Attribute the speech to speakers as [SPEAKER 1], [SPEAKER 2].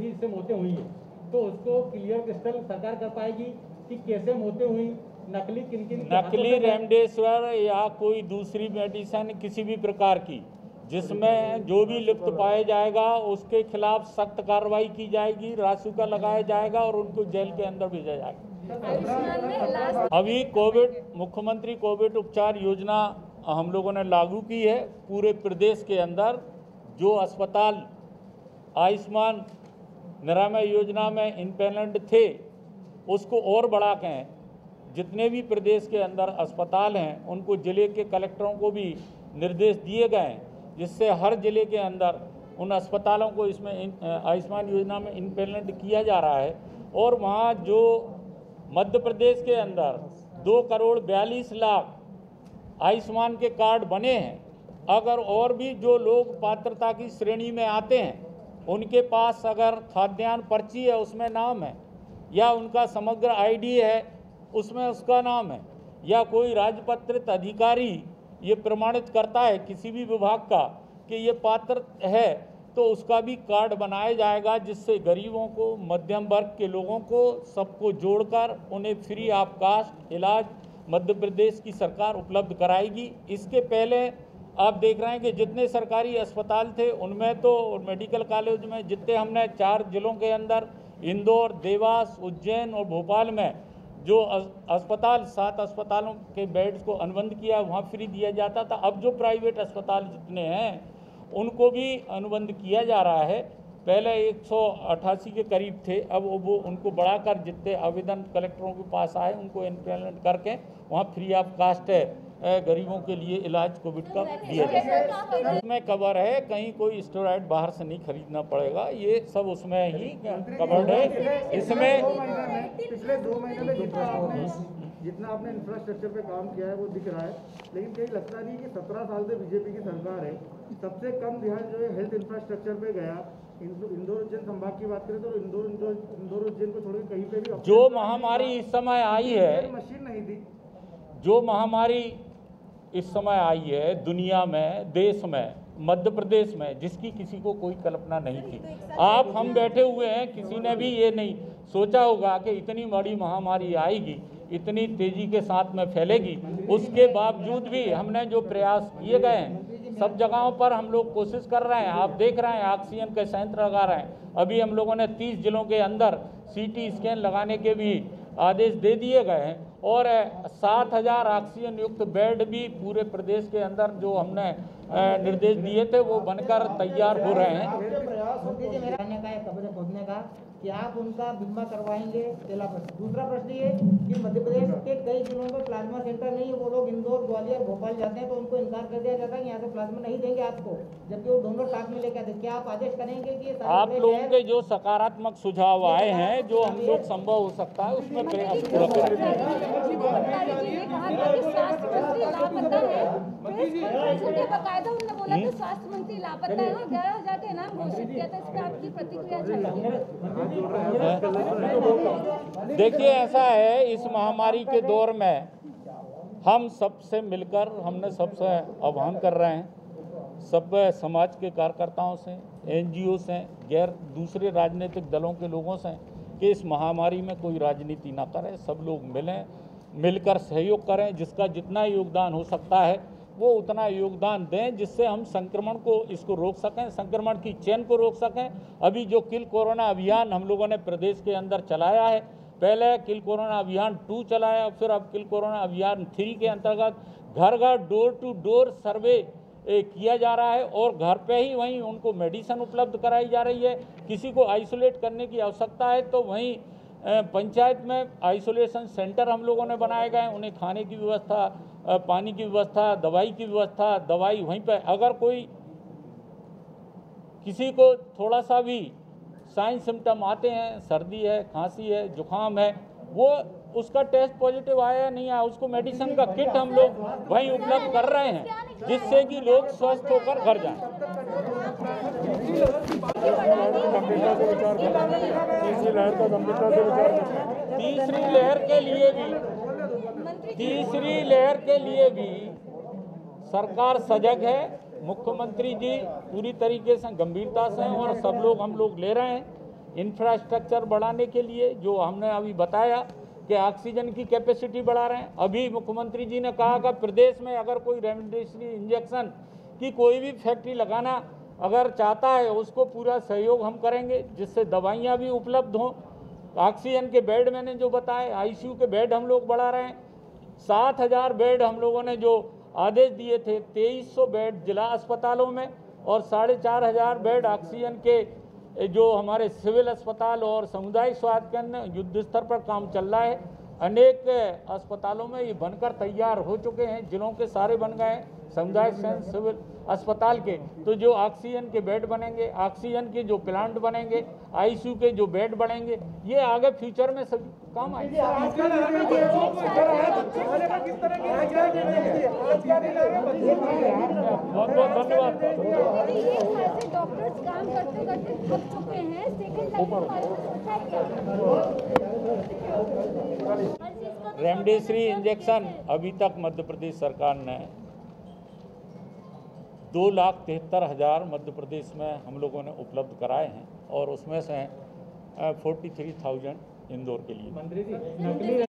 [SPEAKER 1] नकली से मौतें हुई है, तो उसको क्लियर क्रिस्टल सरकार कर पाएगी कि कैसे मौतें हुई, नकली किन
[SPEAKER 2] नकली रेमडेसिविर या कोई दूसरी मेडिसिन किसी भी प्रकार की जिसमें जो भी लिप्त पाया जाएगा उसके खिलाफ सख्त कार्रवाई की जाएगी, रासुका लगाया जाएगा और उनको जेल के अंदर भेजा जाएगा। अभी मुख्यमंत्री कोविड उपचार योजना हम लोगों ने लागू की है। पूरे प्रदेश के अंदर जो अस्पताल आयुष्मान निरामय योजना में इम्पैनल्ड थे उसको और बढ़ा के जितने भी प्रदेश के अंदर अस्पताल हैं उनको जिले के कलेक्टरों को भी निर्देश दिए गए हैं, जिससे हर जिले के अंदर उन अस्पतालों को इसमें आयुष्मान योजना में इम्पैनल्ड किया जा रहा है। और वहाँ जो मध्य प्रदेश के अंदर 2,42,00,000 आयुष्मान के कार्ड बने हैं, अगर और भी जो लोग पात्रता की श्रेणी में आते हैं उनके पास अगर खाद्यान्न पर्ची है उसमें नाम है, या उनका समग्र आईडी है उसमें उसका नाम है, या कोई राजपत्रित अधिकारी ये प्रमाणित करता है किसी भी विभाग का कि ये पात्र है, तो उसका भी कार्ड बनाया जाएगा, जिससे गरीबों को, मध्यम वर्ग के लोगों को, सबको जोड़कर उन्हें फ्री ऑफ कास्ट इलाज मध्य प्रदेश की सरकार उपलब्ध कराएगी। इसके पहले आप देख रहे हैं कि जितने सरकारी अस्पताल थे उनमें तो मेडिकल कॉलेज में जितने हमने 4 जिलों के अंदर इंदौर, देवास, उज्जैन और भोपाल में जो अस्पताल 7 अस्पतालों के बेड्स को अनुबंध किया वहाँ फ्री दिया जाता था। अब जो प्राइवेट अस्पताल जितने हैं उनको भी अनुबंध किया जा रहा है। पहले 188 के करीब थे, अब वो उनको बढ़ाकर जितने आवेदन कलेक्टरों के पास आए उनको इम्प्लीमेंट करके वहाँ फ्री ऑफ कास्ट है गरीबों के लिए इलाज कोविड का दिया जाए। इसमें कवर है, कहीं कोई स्टेरॉइड बाहर से नहीं खरीदना पड़ेगा, ये सब उसमें ही कवर्ड है। इसमें
[SPEAKER 3] पिछले 2 महीने में जितना आपने इंफ्रास्ट्रक्चर पे काम किया है वो दिख रहा है, लेकिन कहीं लगता नहीं कि 17 साल से बीजेपी की सरकार है, सबसे कम ध्यान जो है हेल्थ इंफ्रास्ट्रक्चर पे गया। इंदौर उज्जैन संभाग की बात करें तो इंदौर उज्जैन को छोड़कर कहीं पे भी
[SPEAKER 2] जो महामारी इस समय आई है,
[SPEAKER 3] मशीन नहीं थी।
[SPEAKER 2] जो महामारी इस समय आई है दुनिया में, देश में, मध्य प्रदेश में, जिसकी किसी को कोई कल्पना नहीं थी। आप हम बैठे हुए हैं, किसी ने भी ये नहीं सोचा होगा कि इतनी बड़ी महामारी आएगी, इतनी तेजी के साथ में फैलेगी। उसके बावजूद भी हमने जो प्रयास किए गए हैं, सब जगहों पर हम लोग कोशिश कर रहे हैं। आप देख रहे हैं ऑक्सीजन के संयंत्र लगा रहे हैं। अभी हम लोगों ने 30 जिलों के अंदर CT स्कैन लगाने के भी आदेश दे दिए गए हैं और 7,000 ऑक्सीजन युक्त बेड भी पूरे प्रदेश के अंदर जो हमने निर्देश दिए थे वो बनकर तैयार हो रहे हैं।
[SPEAKER 4] कब्र खोदने का कि आप उनका बीमा करवाएंगे, पहला प्रश्न। दूसरा प्रश्न ये कि मध्य प्रदेश के कई जिलों में प्लाज्मा सेंटर नहीं है, वो लोग इंदौर, ग्वालियर, भोपाल जाते हैं तो उनको इनकार कर दिया जाता है कि यहाँ से प्लाज्मा नहीं देंगे आपको, जबकि वो डोनर साथ में लेके आते। क्या आप आदेश करेंगे कि
[SPEAKER 2] आप लोगों के जो सकारात्मक सुझाव आए हैं, जो हम लोग संभव हो सकता है उसमें प्रयास पूरा करेंगे।
[SPEAKER 5] स्वास्थ्य मंत्री लापता है, 11,000 का इनाम घोषित किया था, इस पर आपकी प्रतिक्रिया चाहिए।
[SPEAKER 2] देखिए, ऐसा है, इस महामारी के दौर में हम सबसे मिलकर हमने सबसे आह्वान कर रहे हैं, सब समाज के कार्यकर्ताओं से, NGO से, गैर दूसरे राजनीतिक दलों के लोगों से कि इस महामारी में कोई राजनीति ना करें, सब लोग मिलकर सहयोग करें, जिसका जितना योगदान हो सकता है वो उतना योगदान दें, जिससे हम संक्रमण को इसको रोक सकें, संक्रमण की चेन को रोक सकें। अभी जो किल कोरोना अभियान हम लोगों ने प्रदेश के अंदर चलाया है, पहले किल कोरोना अभियान 2 चलाया, फिर अब किल कोरोना अभियान 3 के अंतर्गत घर घर डोर टू डोर सर्वे किया जा रहा है और घर पे ही वहीं उनको मेडिसिन उपलब्ध कराई जा रही है। किसी को आइसोलेट करने की आवश्यकता है तो वहीं पंचायत में आइसोलेशन सेंटर हम लोगों ने बनाए गए, उन्हें खाने की व्यवस्था, पानी की व्यवस्था, दवाई की व्यवस्था, दवाई वहीं पे। अगर कोई किसी को थोड़ा सा भी साइन सिम्टम आते हैं, सर्दी है, खांसी है, जुकाम है, वो उसका टेस्ट पॉजिटिव आया या नहीं आया, उसको मेडिसिन का किट हम लोग वहीं उपलब्ध कर रहे हैं, जिससे कि लोग स्वस्थ होकर घर जाएं। तीसरी लहर के लिए भी सरकार सजग है। मुख्यमंत्री जी पूरी तरीके से गंभीरता से और सब लोग हम लोग ले रहे हैं इंफ्रास्ट्रक्चर बढ़ाने के लिए जो हमने अभी बताया कि ऑक्सीजन की कैपेसिटी बढ़ा रहे हैं। अभी मुख्यमंत्री जी ने कहा कि प्रदेश में अगर कोई रेमडेसिविर इंजेक्शन की कोई भी फैक्ट्री लगाना अगर चाहता है उसको पूरा सहयोग हम करेंगे, जिससे दवाइयाँ भी उपलब्ध हों। ऑक्सीजन के बेड मैंने जो बताए, आईसीयू के बेड हम लोग बढ़ा रहे हैं। 7,000 बेड हम लोगों ने जो आदेश दिए थे, 2300 बेड जिला अस्पतालों में और 4,500 बेड ऑक्सीजन के जो हमारे सिविल अस्पताल और सामुदायिक स्वास्थ्य केंद्र युद्ध स्तर पर काम चल रहा है। अनेक अस्पतालों में ये बनकर तैयार हो चुके हैं, जिलों के सारे बन गए हैं सामुदायिक सिविल अस्पताल के। तो जो ऑक्सीजन के बेड बनेंगे, ऑक्सीजन के जो प्लांट बनेंगे, आईसीयू के जो बेड बनेंगे, ये आगे फ्यूचर में सभी काम आएंगे। बहुत बहुत धन्यवाद।
[SPEAKER 5] डॉक्टर्स काम करते करते थक चुके हैं।
[SPEAKER 2] रेमडेसिविर इंजेक्शन अभी तक मध्य प्रदेश सरकार ने 2,73,000 मध्य प्रदेश में हम लोगों ने उपलब्ध कराए हैं और उसमें से 43,000 इंदौर के लिए।
[SPEAKER 1] मंत्री जी, नकली